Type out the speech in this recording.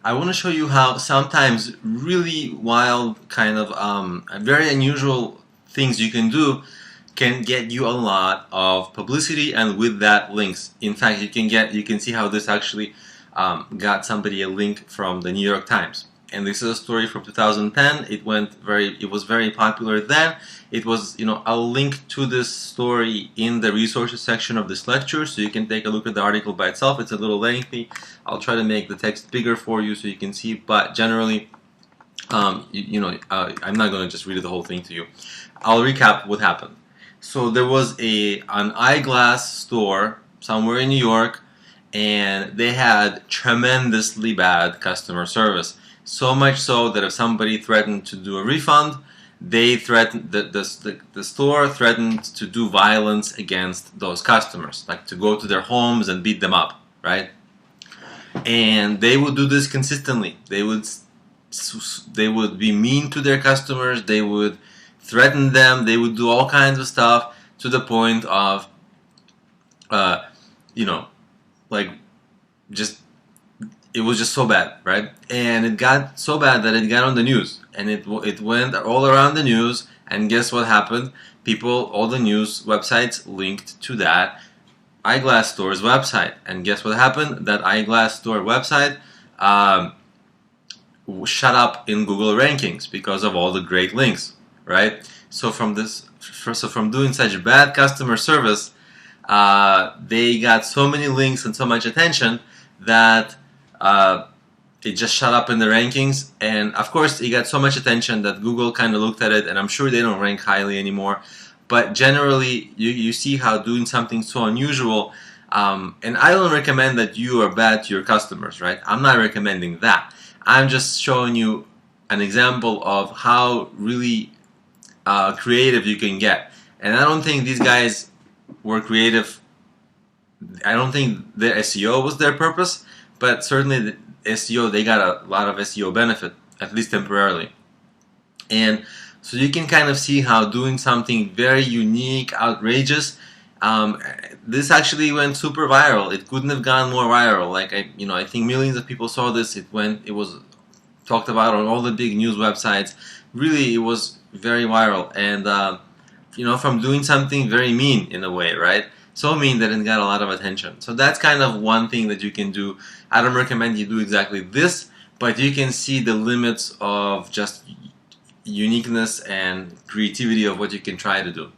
I want to show you how sometimes really wild kind of very unusual things you can do can get you a lot of publicity, and with that links. In fact, you can see how this actually got somebody a link from the New York Times. And this is a story from 2010. It was very popular then. It was, I'll link to this story in the resources section of this lecture, so you can take a look at the article by itself. It's a little lengthy. I'll try to make the text bigger for you so you can see, but generally, I'm not going to just read the whole thing to you. I'll recap what happened. So there was an eyeglass store somewhere in New York, and they had tremendously bad customer service. So much so that if somebody threatened to do a refund, the store threatened to do violence against those customers, like to go to their homes and beat them up, right? And they would do this consistently. They would be mean to their customers. They would threaten them. They would do all kinds of stuff to the point of, it was just so bad, right? And it got so bad that it got on the news, and it went all around the news. And guess what happened? All the news websites linked to that eyeglass store's website. And guess what happened? That eyeglass store website shut up in Google rankings because of all the great links, right? So from doing such bad customer service, they got so many links and so much attention that it just shut up in the rankings. And of course, it got so much attention that Google kind of looked at it, and I'm sure they don't rank highly anymore. But generally, you see how doing something so unusual, and I don't recommend that you are bad to your customers, right? I'm not recommending that. I'm just showing you an example of how really creative you can get. And I don't think these guys were creative. I don't think their SEO was their purpose, but certainly the SEO, they got a lot of SEO benefit, at least temporarily. And so you can kind of see how doing something very unique, outrageous, this actually went super viral. It couldn't have gone more viral. Like I think millions of people saw this. It was talked about on all the big news websites. Really, it was very viral. And from doing something very mean in a way, right? So mean that it got a lot of attention. So that's kind of one thing that you can do. I don't recommend you do exactly this, but you can see the limits of just uniqueness and creativity of what you can try to do.